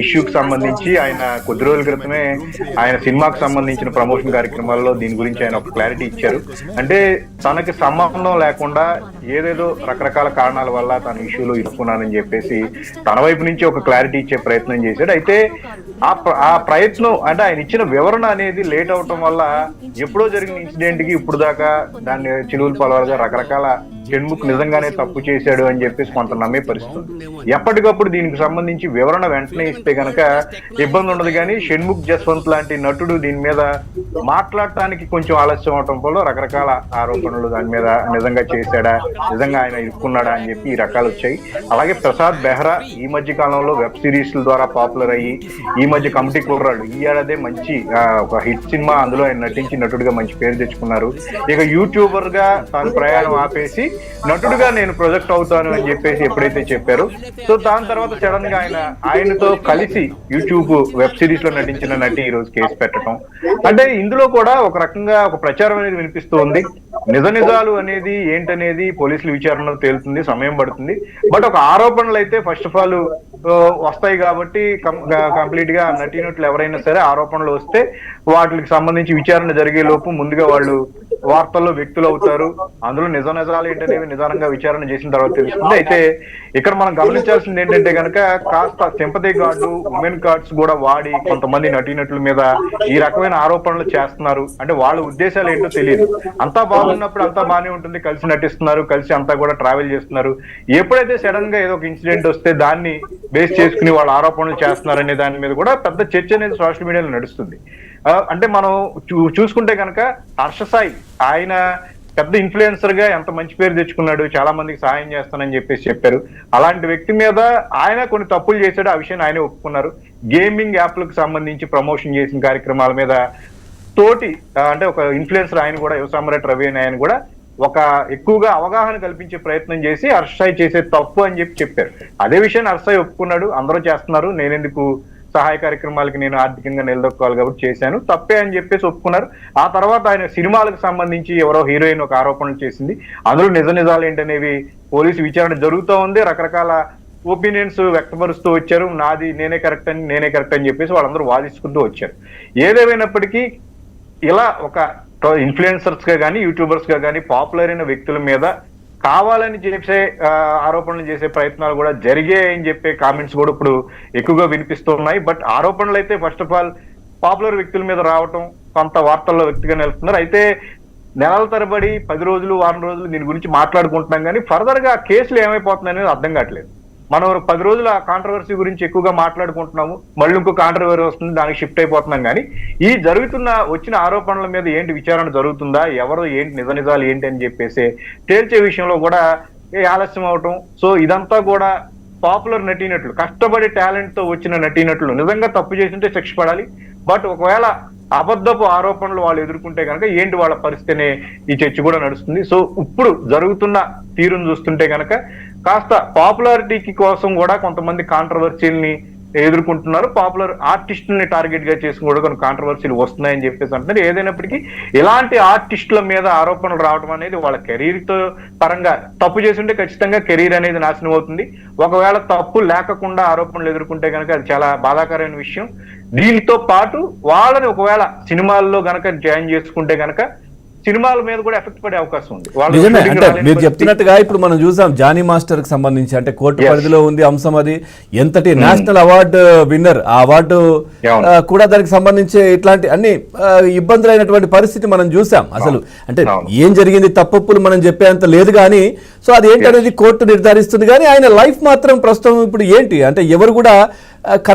ఇష్యూకి సంబంధించి ఆయన కొద్ది రోజుల క్రితమే ఆయన సినిమాకి సంబంధించిన ప్రమోషన్ కార్యక్రమాల్లో దీని గురించి ఆయన ఒక క్లారిటీ ఇచ్చారు. అంటే తనకి సంబంధం లేకుండా ఏదేదో రకరకాల కారణాల వల్ల తన ఇష్యూలో ఇరుక్కున్నానని చెప్పేసి తన వైపు నుంచి ఒక క్లారిటీ ఇచ్చే ప్రయత్నం చేశాడు. అయితే ఆ ప్రయత్నం అంటే ఆయన ఇచ్చిన వివరణ అనేది లేట్ అవటం వల్ల ఎప్పుడో జరిగిన ఇన్సిడెంట్ కి ఇప్పుడు దాకా దాన్ని చిలువులు పలవలుగా రకరకాల షణ్ముఖ్ నిజంగానే తప్పు చేశాడు అని చెప్పేసి కొంత నమ్మే పరిస్థితి. ఎప్పటికప్పుడు దీనికి సంబంధించి వివరణ వెంటనే ఇస్తే గనక ఇబ్బంది ఉండదు. కానీ షణ్ముఖ్ జస్వంత్ లాంటి నటుడు దీని మీద మాట్లాడటానికి కొంచెం ఆలస్యం అవటం వల్ల రకరకాల ఆరోపణలు దాని మీద నిజంగా చేశాడా, నిజంగా ఆయన ఇరుక్కున్నాడా అని చెప్పి ఈ రకాలు వచ్చాయి. అలాగే ప్రసాద్ బెహ్రా ఈ మధ్య కాలంలో వెబ్ సిరీస్ల ద్వారా పాపులర్ అయ్యి ఈ మధ్య కమిటీ కుర్రాడు ఈ ఏడాదే మంచి ఒక హిట్ సినిమా అందులో ఆయన నటించి నటుడిగా మంచి పేరు తెచ్చుకున్నారు. ఇక యూట్యూబర్ గా తన ప్రయాణం ఆపేసి నటుడుగా నేను ప్రొజెక్ట్ అవుతాను అని చెప్పేసి ఎప్పుడైతే చెప్పారో సో దాని తర్వాత సడన్ గా ఆయనతో కలిసి యూట్యూబ్ వెబ్ సిరీస్ లో నటించిన నటి ఈ రోజు కేసు పెట్టడం అంటే ఇందులో కూడా ఒక రకంగా ఒక ప్రచారం అనేది వినిపిస్తూ ఉంది. నిజాలు అనేది ఏంటనేది పోలీసుల విచారణలో తేలుతుంది, సమయం పడుతుంది. బట్ ఒక ఆరోపణలు అయితే ఫస్ట్ ఆఫ్ ఆల్ వస్తాయి కాబట్టి కంప్లీట్ గా నటీనటులు ఎవరైనా సరే ఆరోపణలు వస్తే వాటికి సంబంధించి విచారణ జరిగే లోపు ముందుగా వాళ్ళు వార్తల్లో వ్యక్తులు అవుతారు. అందులో నిజాలు ఏంటనేవి నిదానంగా విచారణ చేసిన తర్వాత తెలుస్తుంది. అయితే ఇక్కడ మనం గమనించాల్సింది ఏంటంటే కనుక కాస్త సింపతి కార్డు, ఉమెన్ కార్డ్స్ కూడా వాడి కొంతమంది నటీనటుల మీద ఈ రకమైన ఆరోపణలు చేస్తున్నారు. అంటే వాళ్ళ ఉద్దేశాలు ఏంటో తెలియదు. అంతా బాగున్నప్పుడు అంతా బాగానే ఉంటుంది, కలిసి నటిస్తున్నారు, కలిసి అంతా కూడా ట్రావెల్ చేస్తున్నారు. ఎప్పుడైతే సడన్ గా ఏదో ఒక ఇన్సిడెంట్ వస్తే దాన్ని బేస్ చేసుకుని వాళ్ళు ఆరోపణలు చేస్తున్నారు అనే దాని మీద కూడా పెద్ద చర్చ అనేది సోషల్ మీడియాలో నడుస్తుంది. అంటే మనం చూసుకుంటే కనుక హర్ష సాయి ఆయన పెద్ద ఇన్ఫ్లుయెన్సర్ గా ఎంత మంచి పేరు తెచ్చుకున్నాడు, చాలా మందికి సహాయం చేస్తానని చెప్పేసి చెప్పారు. అలాంటి వ్యక్తి మీద ఆయన కొన్ని తప్పులు చేశాడు, ఆ విషయాన్ని ఆయనే ఒప్పుకున్నారు. గేమింగ్ యాప్లకు సంబంధించి ప్రమోషన్ చేసిన కార్యక్రమాల మీద తోటి అంటే ఒక ఇన్ఫ్లుయెన్సర్ ఆయన కూడా యువసామ్రాట్ రవి అని ఆయన కూడా ఒక ఎక్కువగా అవగాహన కల్పించే ప్రయత్నం చేసి హర్షాయి చేసే తప్పు అని చెప్పారు. అదే విషయాన్ని హర్షాయి ఒప్పుకున్నాడు. అందరూ చేస్తున్నారు, నేనెందుకు సహాయ కార్యక్రమాలకి నేను ఆర్థికంగా నిలదొక్కోవాలి కాబట్టి చేశాను, తప్పే అని చెప్పేసి ఒప్పుకున్నారు. ఆ తర్వాత ఆయన సినిమాలకు సంబంధించి ఎవరో హీరోయిన్ ఒక ఆరోపణలు చేసింది. అందులో నిజాలు ఏంటనేవి పోలీసు విచారణ జరుగుతూ ఉంది. రకరకాల ఒపీనియన్స్ వ్యక్తపరుస్తూ వచ్చారు. నేనే కరెక్ట్ అని చెప్పేసి వాళ్ళందరూ వాదించుకుంటూ వచ్చారు. ఏదేమైనప్పటికీ ఇలా ఒక ఇన్ఫ్లుయెన్సర్స్ గా కానీ యూట్యూబర్స్ గా కానీ పాపులర్ అయిన వ్యక్తుల మీద కావాలని చేసే ఆరోపణలు చేసే ప్రయత్నాలు కూడా జరిగాయని చెప్పే కామెంట్స్ కూడా ఇప్పుడు ఎక్కువగా వినిపిస్తున్నాయి. బట్ ఆరోపణలు అయితే ఫస్ట్ ఆఫ్ ఆల్ పాపులర్ వ్యక్తుల మీద రావటం కొంత వార్తల్లో వ్యక్తిగా నిలుస్తున్నారు. అయితే నెలల తరబడి 10 రోజులు వారం రోజులు దీని గురించి మాట్లాడుకుంటున్నాం కానీ ఫర్దర్ గా కేసులు ఏమైపోతున్నాయి అనేది అర్థం కావట్లేదు. మనం 10 రోజులు ఆ కాంట్రవర్సీ గురించి ఎక్కువగా మాట్లాడుకుంటున్నాము, మళ్ళీ ఇంకో కాంట్రవర్సీ వస్తుంది, దానికి షిఫ్ట్ అయిపోతున్నాం. కానీ ఈ వచ్చిన ఆరోపణల మీద ఏంటి విచారణ జరుగుతుందా, ఎవరు ఏంటి నిజాలు ఏంటి అని చెప్పేసి తేల్చే విషయంలో కూడా ఆలస్యం అవటం. సో ఇదంతా కూడా పాపులర్ నటీనటులు, కష్టపడి టాలెంట్ తో వచ్చిన నటీనటులు నిజంగా తప్పు చేసింటే శిక్ష పడాలి. బట్ ఒకవేళ అబద్ధపు ఆరోపణలు వాళ్ళు ఎదుర్కొంటే కనుక ఏంటి వాళ్ళ పరిస్థితినే ఈ చర్చ కూడా నడుస్తుంది. సో ఇప్పుడు జరుగుతున్న తీరును చూస్తుంటే కనుక కాస్త పాపులారిటీకి కోసం కూడా కొంతమంది కాంట్రవర్సీల్ని ఎదుర్కొంటున్నారు. పాపులర్ ఆర్టిస్టుల్ని టార్గెట్ గా చేసుకుని కూడా కొన్ని కాంట్రవర్సీలు వస్తున్నాయని చెప్పేసి అంటున్నారు. ఏదైనప్పటికీ ఇలాంటి ఆర్టిస్టుల మీద ఆరోపణలు రావడం అనేది వాళ్ళ కెరీర్ తో పరంగా తప్పు చేస్తుంటే ఖచ్చితంగా కెరీర్ అనేది నాశనం అవుతుంది. ఒకవేళ తప్పు లేకుండా ఆరోపణలు ఎదుర్కొంటే కనుక అది చాలా బాధాకరమైన విషయం. దీనితో పాటు వాళ్ళని ఒకవేళ సినిమాల్లో గనక జాయిన్ చేసుకుంటే గనక సినిమాల మీద కూడా ఎఫెక్ట్ పడే అవకాశం ఉంది. నిజమే, అంటే మీరు చెప్తున్నట్టుగా ఇప్పుడు మనం చూసాం జానీ మాస్టర్ కి సంబంధించి అంటే కోర్టు పరిధిలో ఉంది అంశం. అది ఎంతటి నేషనల్ అవార్డు విన్నర్, ఆ అవార్డు కూడా దానికి సంబంధించి ఇట్లాంటి అన్ని ఇబ్బందులైనటువంటి పరిస్థితి మనం చూసాం. అసలు అంటే ఏం జరిగింది తప్పులు మనం చెప్పేంత లేదు కానీ సో అది ఏంటనేది కోర్టు నిర్ధారిస్తుంది. కానీ ఆయన లైఫ్ మాత్రం ప్రస్తుతం ఇప్పుడు ఏంటి అంటే ఎవరు కూడా